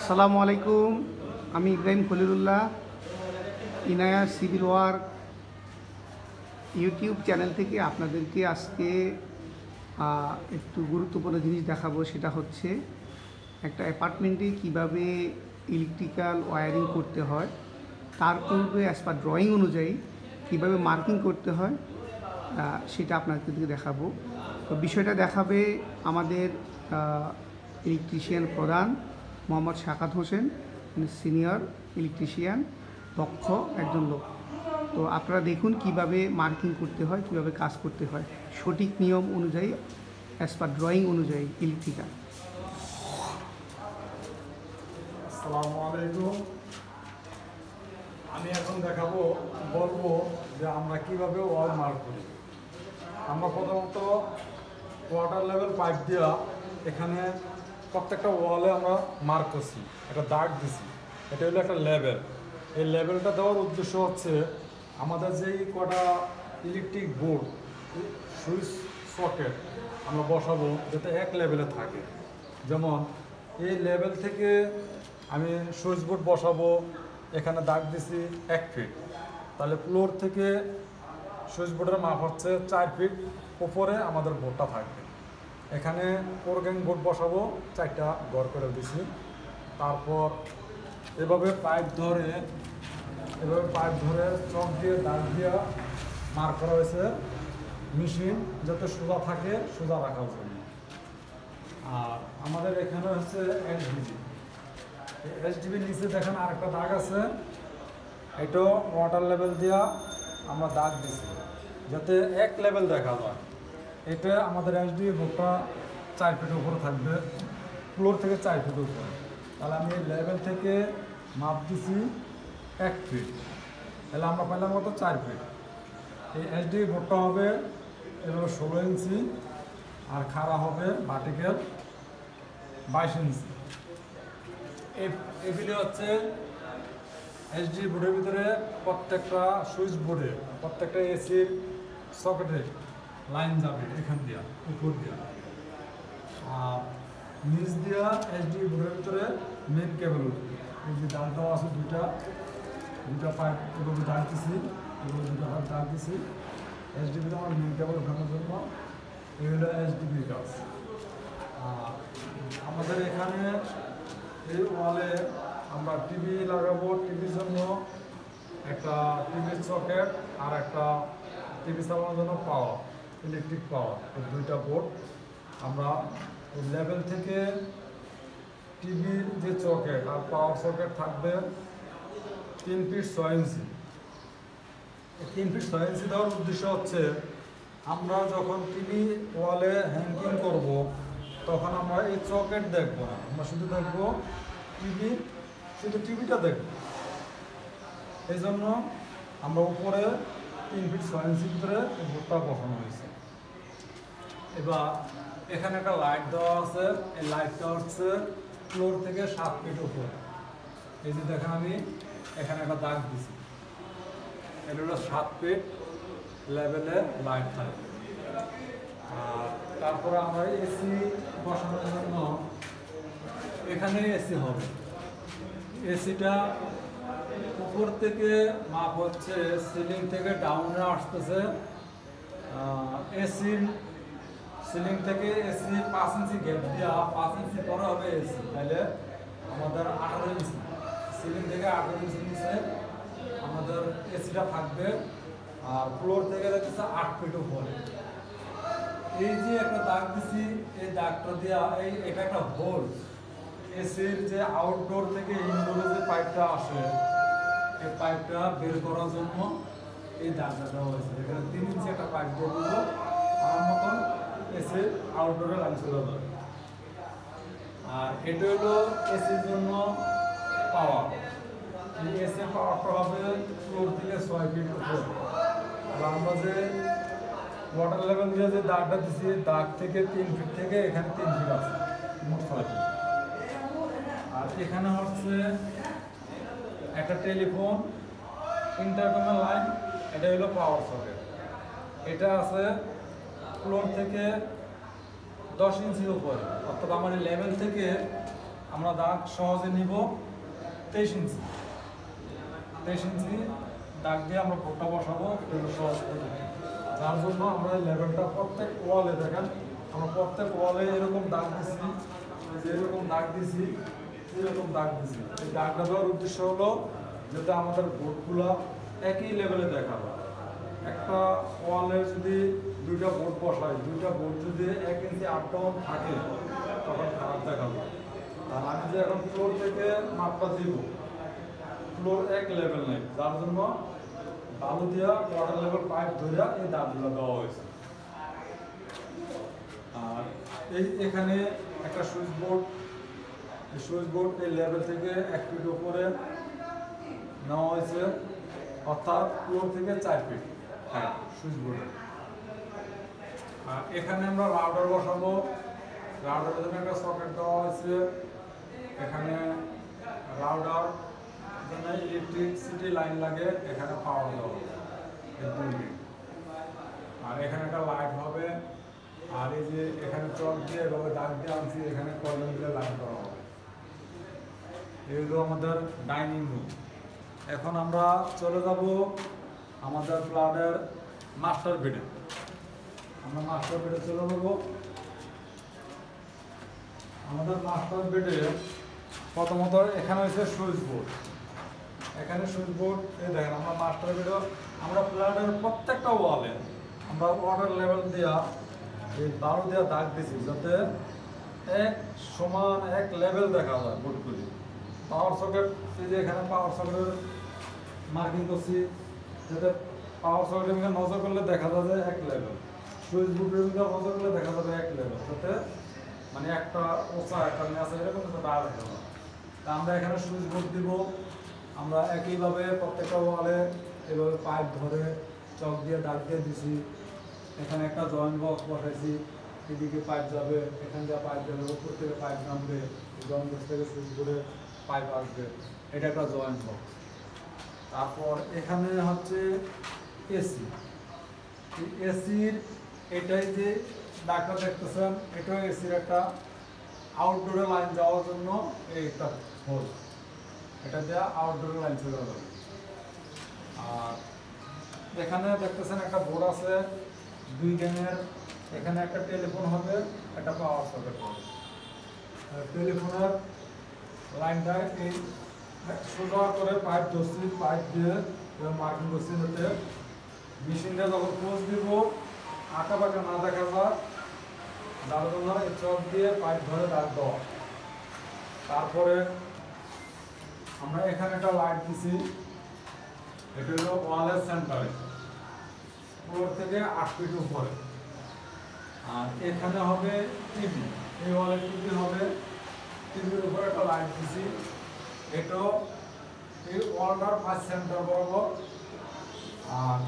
আসসালামু আলাইকুম। আমি Ibrahim Khalilullah, Inaya civil work YouTube channel থেকে আপনাদেরকে আজকে একটু গুরুত্বপূর্ণ জিনিস দেখাবো। সেটা হচ্ছে একটা অ্যাপার্টমেন্টে কিভাবে ইলেকট্রিক্যাল ওয়্যারিং করতে হয়, তার পূর্বে অ্যাজ পার ড্রয়িং অনুযায়ী কীভাবে মার্কিং করতে হয় সেটা আপনাদেরকে দেখাবো। তো বিষয়টা দেখাবে আমাদের ইলেকট্রিশিয়ান প্রধান মোহাম্মদ শাকাত হোসেন, সিনিয়র ইলেকট্রিশিয়ান, দক্ষ একজন লোক। তো আপনারা দেখুন কিভাবে মার্কিং করতে হয়, কিভাবে কাজ করতে হয় সঠিক নিয়ম অনুযায়ী, অ্যাজ পার ড্রয়িং অনুযায়ী ইলেকট্রিক্যাল। আসসালামু আলাইকুম। আমি এখন বলবো যে আমরা কিভাবে ওয়াল মার্ক করি। আমরা প্রথমত ওয়াটার লেভেল পাইপ দিয়া এখানে প্রত্যেকটা ওয়ালে আমরা মার্ক করছি, একটা দাগ দিছি। এটা হলো একটা লেভেল। এই লেভেলটা দেওয়ার উদ্দেশ্য হচ্ছে আমাদের যেই কটা ইলেকট্রিক বোর্ড, সুইচ, সকেট আমরা বসাবো যাতে এক লেভেলে থাকে। যেমন এই লেভেল থেকে আমি সুইচ বোর্ড বসাবো, এখানে দাগ দিছি 1 ফিট, তাহলে ফ্লোর থেকে সুইচ বোর্ডের মাপ হচ্ছে 4 ফিট উপরে আমাদের বোর্ডটা থাকবে। এখানে প্রোগ্যাং বোর্ড বসাবো, 4টা ঘর করে দিছি। তারপর এভাবে পাইপ ধরে চক দিয়ে দাগ দিয়ে মার্ক করা হয়েছে মেশিন যাতে সোজা থাকে, সোজা রাখার জন্য। আর আমাদের এখানে হচ্ছে এসডিবি নিচে দেখেন আরেকটা দাগ আছে, এটাও ওয়াটার লেভেল দিয়া আমরা দাগ দিছি যাতে এক লেভেল দেখা যায়। এটা আমাদের এসডিবি বোর্ডটা 4 ফিট উপরে থাকবে, ফ্লোর থেকে 4 ফিট উপরে। তাহলে আমি এই লেভেল থেকে মাপ দিছি 1 ফিট, তাহলে আমরা পেলাম কত 4 ফিট। এই এসডিবি বোর্ডটা হবে এভাবে 16 ইঞ্চি, আর খাড়া হবে ভার্টিক্যাল 22 ইঞ্চি। এগুলি হচ্ছে এসডি বোর্ডের ভিতরে প্রত্যেকটা সুইচ বোর্ডে, প্রত্যেকটা এসির সকেটে লাইন যাবে এখান দিয়া, উপর দিয়া। আর নিচ দিয়া এসডি বোর্ডের ভিতরে মেন কেবল উঠবে। এই যে দাগটাও আছে দুইটা পাইপ এভাবে দাগ দিছি, এভাবে 2টা পাইপ দাগ দিছি এসডিবিতে আমার মেন কেবল উঠানোর জন্য। এই হলো এসডিবির কাজ। আর আমাদের এখানে এই ওয়ালে আমরা টিভি লাগাবো, টিভির জন্য একটা টিভির সকেট আর একটা টিভি চালানোর জন্য পাওয়ার, ইলেকট্রিক পাওয়ার, এই 2টা বোর্ড আমরা লেভেল থেকে টিভির যে সকেট আর পাওয়ার সকেট থাকবে 3 ফিট 6 ইঞ্চি। 3 ফিট 6 ইঞ্চি দেওয়ার উদ্দেশ্য হচ্ছে আমরা যখন টিভি ওয়ালে হ্যাঙ্গিং করব তখন আমরা এই সকেট দেখবো না, আমরা শুধু দেখবো টিভিটা দেখব। এই জন্য আমরা উপরে 3 ফিট 6 ইঞ্চি ভিতরে বোর্ডটা বসানো হয়েছে। এবার এখানে একটা লাইট দেওয়া আছে, এই লাইটটা হচ্ছে ফ্লোর থেকে 7 ফিট উপরে। এই যে দেখেন আমি এখানে একটা দাগ দিছি, এটা হলো 7 ফিট লেভেলে লাইট থাকে। আর তারপরে আমরা এসি বসানোর জন্য এখানে এসি হবে। এসিটা উপর থেকে মাপ হচ্ছে সিলিং থেকে ডাউনে আসতেছে, এসির সিলিং থেকে এসি 5 ইঞ্চি গ্যাপ দেওয়া, 5 ইঞ্চি পরে হবে এসি, তাহলে আমাদের 18 ইঞ্চি, সিলিং থেকে 18 ইঞ্চি নিচে আমাদের এসিটা থাকবে। আর ফ্লোর থেকে দেখতেছে 8 ফিট উপরে। এই যে একটা দাগ দিছি, এই দাগটা দেওয়া এটা একটা হোল, এসির যে আউটডোর থেকে ইনডোরে যে পাইপটা আসে এই পাইপটা বের করার জন্য এই দাগটা দেওয়া হয়েছে। এখানে 3 ইঞ্চি একটা পাইপ দিয়ে দেবো, আমার মতন এসির আউটডোরে লাইন চলে যাবে। আর এটা হলো এসির জন্য পাওয়ার। এই এসির পাওয়ারটা হবে ফ্লোর থেকে 6 ফিট উপরে। আর আমরা যে ওয়াটার লেভেল দিয়ে যে দাগটা দিচ্ছি, দাগ থেকে 3 ফিট থেকে এখানে 3 ফিট আছে, মোট 6 ফিট। আর এখানে হচ্ছে একটা টেলিফোন ইন্টারকমের লাইন, এটা হলো পাওয়ার সকেট। এটা আছে ফ্লোর থেকে 10 ইঞ্চি উপরে, অর্থাৎ আমার লেভেল থেকে আমরা দাগ সহজে নিব 23 ইঞ্চি। 23 ইঞ্চি দাগ দিয়ে আমরা বোর্ডটা বসাবো, এটা হলো সহজ পদ্ধতি। যার জন্য আমরা এই লেভেলটা প্রত্যেক ওয়ালে দেখেন, আমরা প্রত্যেক ওয়ালে এরকম দাগ দিচ্ছি, এরকম দাগ দিছি, এরকম দাগ দিছি। এই দাগটা দেওয়ার উদ্দেশ্য হলো যাতে আমাদের বোর্ডগুলো একই লেভেলে দেখাবে। একটা ওয়ালে যদি দুইটা বোর্ড বসাই, দুইটা বোর্ড যদি 1 ইঞ্চি আপ ডাউন থাকে তখন খারাপ দেখাবে। আর আমি যে এখন ফ্লোর থেকে মাপটা দিব, ফ্লোর এক লেভেল নেই, যার জন্য বালু দিয়া ওয়াটার লেভেল পাইপ ধরে এই দাগগুলো দেওয়া হয়েছে। আর এখানে একটা সুইচ বোর্ড, এই সুইচ বোর্ড এই লেভেল থেকে 1 ফিট উপরে নেওয়া হয়েছে, অর্থাৎ ফ্লোর থেকে 4 ফিট হাইট সুইচ বোর্ডে। আর এখানে আমরা রাউটার বসাবো, রাউটারের জন্য একটা সকেট দেওয়া হয়েছে। এখানে রাউটার জন্য ইলেকট্রিসিটি লাইন লাগে, এখানে পাওয়ার দেওয়া হবে। আর এখানে একটা লাইট হবে। আর এই যে এখানে চক দিয়ে এভাবে দাগ দিয়ে আনছি, এখানে কলম দিয়ে লাইন করা হবে। এগুলো আমাদের ডাইনিং রুম। এখন আমরা চলে যাব আমাদের ফ্ল্যাটের মাস্টার বেডে। আমরা মাস্টার বেডে চলে যাব। আমাদের মাস্টার বেডে প্রথমত এখানে হচ্ছে সুইচ বোর্ড, এখানে সুইচ বোর্ড। এই দেখেন আমরা মাস্টার বেডে আমরা ফ্ল্যাটের প্রত্যেকটা ওয়ালে আমরা ওয়াটার লেভেল দেওয়া এই বালু দেওয়া দাগ দিছি, যাতে এক সমান এক লেভেল দেখা যায় বোর্ডগুলি। পাওয়ার সকেট, এই যে এখানে পাওয়ার সকেটের মার্কিং করছি, যাতে পাওয়ার সকেটের দিকে নজর করলে দেখা যাবে এক লেভেল, সুইচ বোর্ডের দিকে নজর করলে দেখা যাবে এক লেভেল, যাতে মানে একটা ওচা একটা নিচে এরকম যাতে দাগ দেখা যায়। তা আমরা এখানে সুইচ বোর্ড দিব। আমরা একইভাবে প্রত্যেকটা ওয়ালে এভাবে পাইপ ধরে চক দিয়ে দাগ দিয়ে দিছি। এখানে একটা জয়েন্ট বক্স বসাইছি, এদিকে পাইপ যাবে, এখান থেকে পাইপ যাবে, উপর থেকে পাইপ নামবে, জয়েন্ট বক্স থেকে সুইচ বোর্ডে পাইপ আসবে, এটা একটা জয়েন্ট বক্স। তারপর এখানে হচ্ছে এসি। এসির এটাই যে ডাক্তার দেখতেছেন, এটাও এসির একটা আউটডোরে লাইন যাওয়ার জন্য একটা হোল, এটা দেওয়া আউটডোরে লাইন চলে যাবে। আর এখানে দেখতেছেন একটা বোর্ড আছে 2 গ্যাংয়ের, এখানে একটা টেলিফোন হবে, একটা পাওয়ার সকেট হবে। টেলিফোনের লাইনটা এই সোজা করে পাইপ ধরছি, পাইপ দিয়ে মার্কিং করছি, যাতে মেশিনটা যখন পোস্ট দিব আঁকা বাঁকা না দেখা যায়, যার জন্য এই চক দিয়ে পাইপ ধরে দাগ দেওয়া। তারপরে আমরা এখানে একটা লাইট দিছি, এটা হলো ওয়ালের সেন্টারে, ফ্লোর থেকে 8 ফিট উপরে। আর এখানে হবে টিভি, এই ওয়ালে টিভি হবে, টিভির উপরে একটা লাইট দিছি। এটাও এই ওয়ালটার 5 সেন্টার বরাবর। আর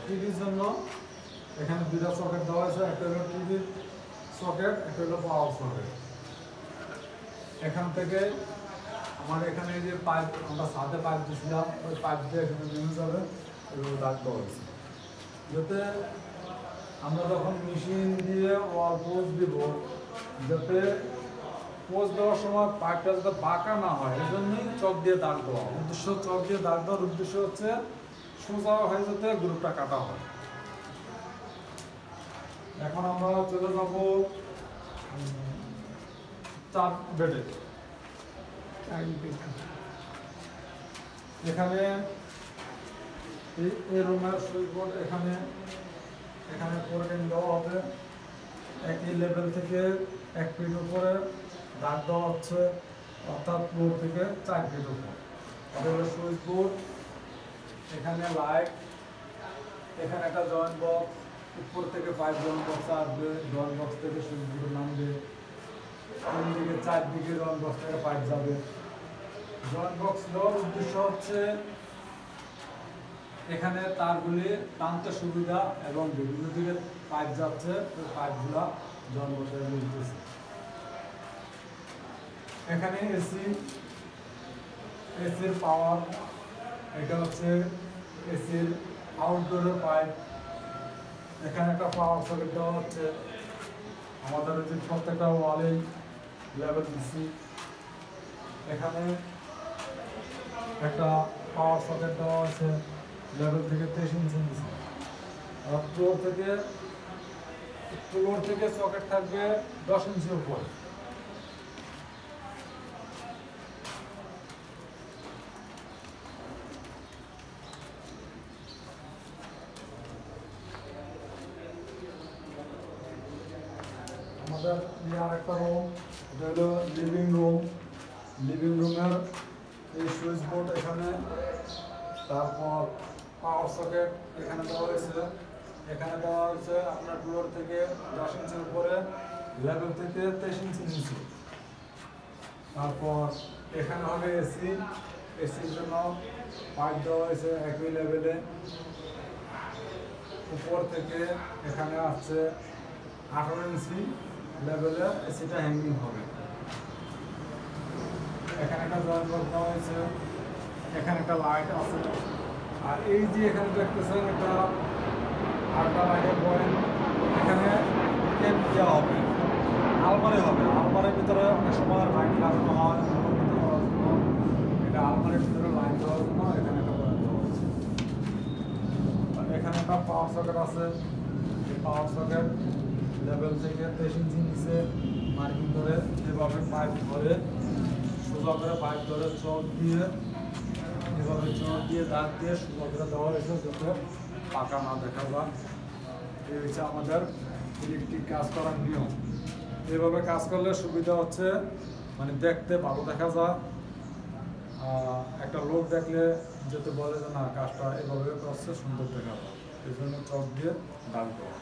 টিভির জন্য এখানে 2টা সকেট দেওয়া হয়েছে, একটা হলো টিভির সকেট, একটা হলো পাওয়ার সকেট। এখান থেকে আমার এখানে যে পাইপ আমরা সাথে পাইপ দিয়েছিলাম, ওই পাইপ দিয়ে এখানে নেমে যাবে, এগুলো দাগ দেওয়া হয়েছে, যাতে আমরা যখন মেশিন দিয়ে ওয়াল পোস্ট দিব, যাতে পোস্ট দেওয়ার সময় পাইপটা যাতে বাঁকা না হয়, এই জন্যই চক দিয়ে দাগ দেওয়া। উদ্দেশ্য, চক দিয়ে দাগ দেওয়ার উদ্দেশ্য হচ্ছে সোজা হয়ে যাতে গ্রুপটা কাটা হয়। এখন আমরা চলে যাব 4 বেডে। এখানে এই রুমের সুইচ বোর্ড এখানে এখানে পোর্টিং দেওয়া হবে, একই লেভেল থেকে 1 ফিট উপরে দাগ দেওয়া হচ্ছে, অর্থাৎ ফ্লোর থেকে 4 ফিট উপর। এটা হলো সুইচ বোর্ড। এখানে লাইট, এখানে একটা জয়েন্ট বক্স, উপর থেকে পাইপ জয়েন্ট বক্স আসবে, জয়েন্ট বক্স থেকে সুইচ বোর্ড নামবে, তিন দিকে 4 দিকে জয়েন্ট বক্স থেকে পাইপ যাবে। জয়েন্ট বক্স দেওয়ার উদ্দেশ্য হচ্ছে এখানে তারগুলি টানতে সুবিধা, এবং বিভিন্ন দিকে পাইপ যাচ্ছে, ওই পাইপগুলা জয়েন্ট বক্সে মিলতেছে। এখানে এসি, এসির পাওয়ার, এটা হচ্ছে এসির আউটডোরের পাইপ। এখানে একটা পাওয়ার সকেট দেওয়া হচ্ছে, আমাদের যে প্রত্যেকটা ওয়ালেই লেভেল দিচ্ছি, এখানে একটা পাওয়ার সকেট দেওয়া আছে লেভেল থেকে 23 ইঞ্চি নিচে। আর ফ্লোর থেকে সকেট থাকবে 10 ইঞ্চির উপর। আমাদের আরেকটা রুম, এটা হলো লিভিং রুম। লিভিং রুমের এই সুইচ বোর্ড এখানে, তারপর পাওয়ার সকেট এখানে দেওয়া হয়েছে। এখানে দেওয়া হয়েছে আপনার ফ্লোর থেকে 10 ইঞ্চির উপরে, লেভেল থেকে 23 ইঞ্চি নিচে। তারপর এখানে হবে এসি। এসির জন্য পাইপ দেওয়া হয়েছে একই লেভেলে। উপর থেকে এখানে আসছে 18 ইঞ্চি লেভেলে এসিটা হ্যাঙ্গিং হবে। এখানে একটা জয়েন্ট বক্স দেওয়া হয়েছে, এখানে একটা লাইট আছে। আর এই যে এখানে দেখতেছেন একটা আরেকটা লাইটের পয়েন্ট, এখানে টেপ দেওয়া হবে, আলমারি হবে। আলমারির ভিতরে অনেক সময় লাইট লাগানো হয়, এটা আলমারির ভিতরে লাইট দেওয়ার জন্য এখানে একটা পয়েন্ট দেওয়া হয়েছে। আর এখানে একটা পাওয়ার সকেট আছে। এই পাওয়ার সকেট লেভেল থেকে 23 ইঞ্চি নিচে মার্কিং করে এভাবে পাইপ ধরে, সোজা করে পাইপ ধরে চক দিয়ে, এভাবে চক দিয়ে দাগ দিয়ে সোজা করে দেওয়া হয়েছে যাতে পাকা না দেখা যায়। এই হচ্ছে আমাদের ইলেকট্রিক কাজ করার নিয়ম। এইভাবে কাজ করলে সুবিধা হচ্ছে, মানে দেখতে ভালো দেখা যায়। একটা লোক দেখলে যেতে বলে যে না কাজটা এভাবে করছে, সুন্দর দেখা যায়। এই জন্য চক দিয়ে দাগ দেওয়া।